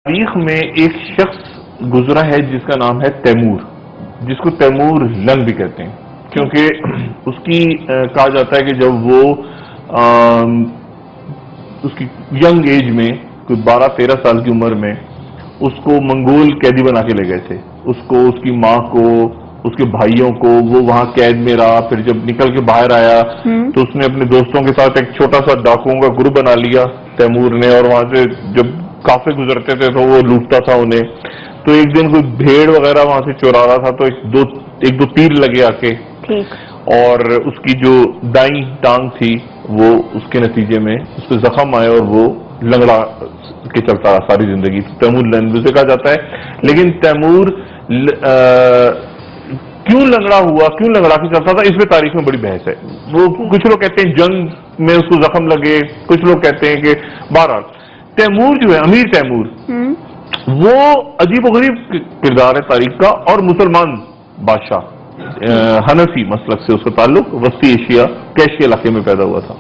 تاریخ میں ایک شخص گزرا ہے جس کا نام ہے تیمور، جس کو تیمور لنگ بھی کہتے ہیں، کیونکہ اس کی کہا جاتا ہے کہ جب وہ اس کی ینگ ایج میں کوئی 12-13 سال کی عمر میں اس کو منگول قیدی بنا کے لے گئے تھے، اس کو، اس کی ماں کو، اس کے بھائیوں کو، وہ وہاں قید میں رہا، پھر جب نکل کے باہر آیا تو اس نے اپنے دوستوں کے ساتھ ایک چھوٹا سا ڈاکوؤں کا گروپ بنا لیا تیمور نے، اور وہاں سے جب کافی گزرتے تھے تو وہ لوٹتا تھا انہیں۔ تو ایک دن کوئی بھیڑ وغیرہ وہاں سے چورا رہا تھا تو ایک دو تیر لگے آ کے، اور اس کی جو دائیں ٹانگ تھی وہ اس کے نتیجے میں اس پہ زخم آئے اور وہ لنگڑا کے چلتا رہا ساری زندگی۔ تیمور لنگ اسے کہا جاتا ہے۔ لیکن تیمور کیوں لنگڑا ہوا، کیوں لنگڑا کے چلتا تھا، اس میں تاریخ میں بڑی بحث ہے۔ وہ کچھ لوگ کہتے ہیں جنگ میں اس کو زخم لگے، کچھ لوگ کہتے ہیں کہ بہرحال تیمور جو ہے، امیر تیمور، وہ عجیب و غریب کردار ہے تاریخ کا، اور مسلمان بادشاہ، حنفی مسلک سے اس کا تعلق، وسطی ایشیا کیشیا علاقے میں پیدا ہوا تھا۔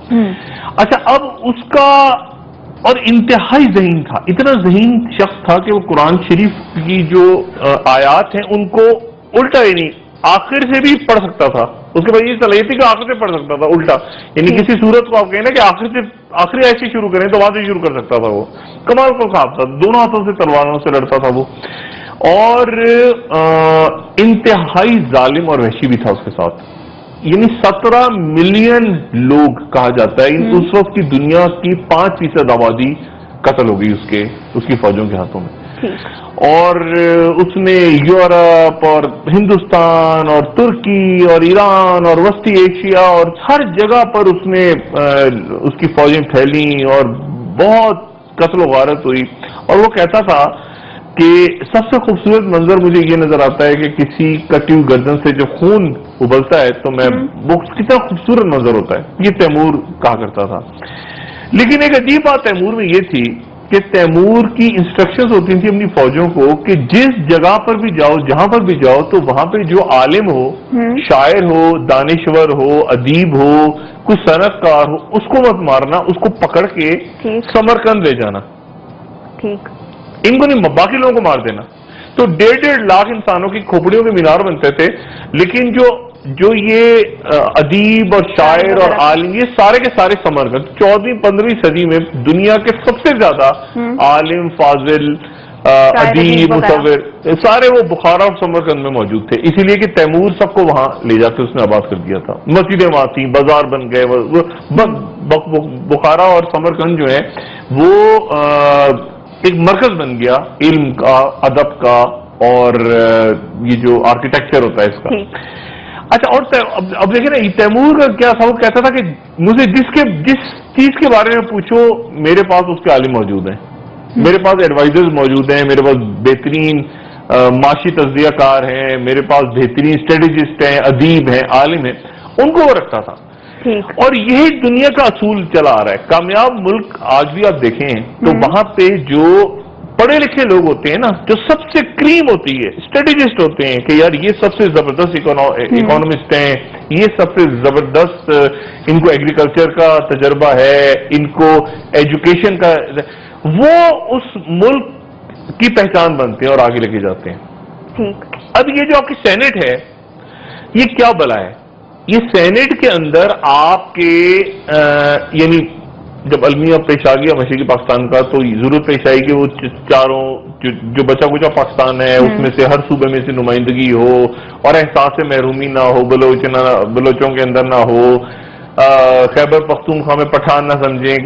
اچھا، اب اس کا، اور انتہائی ذہین تھا، اتنا ذہین شخص تھا کہ وہ قرآن شریف کی جو آیات ہیں ان کو الٹا، یعنی آخر سے بھی پڑھ سکتا تھا، اس کے بعد یہ صلاحیت تھی کہ آخر سے پڑھ سکتا تھا الٹا، یعنی کسی صورت کو آپ کہیں نا کہ آخری آیت سے شروع کریں تو وہاں سے شروع کر سکتا تھا۔ وہ کمال کو خواب تھا، دونوں ہاتھوں سے تلواروں سے لڑتا تھا وہ، اور انتہائی ظالم اور وحشی بھی تھا اس کے ساتھ۔ یعنی 17 ملین لوگ کہا جاتا ہے، اس وقت کی دنیا کی 5% آبادی قتل ہو گئی اس کی فوجوں کے ہاتھوں میں، اور اس نے یورپ اور ہندوستان اور ترکی اور ایران اور وسطی ایشیا اور ہر جگہ پر اس کی فوجیں پھیلیں اور بہت قتل و غارت ہوئی۔ اور وہ کہتا تھا کہ سب سے خوبصورت منظر مجھے یہ نظر آتا ہے کہ کسی کٹی ہوئی گردن سے جب خون ابلتا ہے تو وہ کتنا خوبصورت منظر ہوتا ہے، یہ تیمور کہا کرتا تھا۔ لیکن ایک عجیب بات تیمور میں یہ تھی کہ تیمور کی انسٹرکشنز ہوتی تھیں اپنی فوجوں کو کہ جس جگہ پر بھی جاؤ، جہاں پر بھی جاؤ، تو وہاں پہ جو عالم ہو، شاعر ہو، دانشور ہو، ادیب ہو، کوئی صنعت کار ہو، اس کو مت مارنا، اس کو پکڑ کے سمرقند لے جانا، ان کو نہیں، باقی لوگوں کو مار دینا۔ تو 1.5 لاکھ انسانوں کی کھوپڑیوں کے مینار بنتے تھے، لیکن جو یہ ادیب اور شاعر اور عالم، یہ سارے کے سارے سمرقند 14ویں-15ویں صدی میں دنیا کے سب سے زیادہ عالم، فاضل، ادیب، مصور، سارے وہ بخارا اور سمرقند میں موجود تھے، اسی لیے کہ تیمور سب کو وہاں لے جا کے اس نے آباد کر دیا تھا، مسجدیں وہاں تھیں، بازار بن گئے۔ بخارا اور سمرقند جو ہے وہ ایک مرکز بن گیا علم کا، ادب کا، اور یہ جو آرکیٹیکچر ہوتا ہے اس کا۔ اچھا، اور اب دیکھیں نا تیمور کا کیا تھا، وہ کہتا تھا کہ مجھے جس چیز کے بارے میں پوچھو میرے پاس اس کے عالم موجود ہیں، میرے پاس ایڈوائزرز موجود ہیں، میرے پاس بہترین معاشی تجزیہ کار ہیں، میرے پاس بہترین اسٹریٹجسٹ ہیں، ادیب ہیں، عالم ہیں، ان کو وہ رکھتا تھا۔ اور یہی دنیا کا اصول چلا آ رہا ہے۔ کامیاب ملک آج بھی آپ دیکھیں تو وہاں پہ جو پڑھے لکھے لوگ ہوتے ہیں نا، جو سب سے کریم ہوتی ہے، اسٹریٹجسٹ ہوتے ہیں کہ یار یہ سب سے زبردست اکانومسٹ ہیں، یہ سب سے زبردست، ان کو ایگریکلچر کا تجربہ ہے، ان کو ایجوکیشن کا، وہ اس ملک کی پہچان بنتے ہیں اور آگے لے کے جاتے ہیں۔ اب یہ جو آپ کی سینٹ ہے، یہ کیا بلا ہے؟ یہ سینٹ کے اندر آپ کے یعنی جب المیہ پیش آ گیا مشرقی پاکستان کا تو ضرورت پیش آئی کہ وہ چاروں جو بچا کچا پاکستان ہے اس میں سے ہر صوبے میں سے نمائندگی ہو، اور احساس محرومی نہ ہو، بلوچوں کے اندر نہ ہو، خیبر پختونخوا میں پٹھان نہ سمجھیں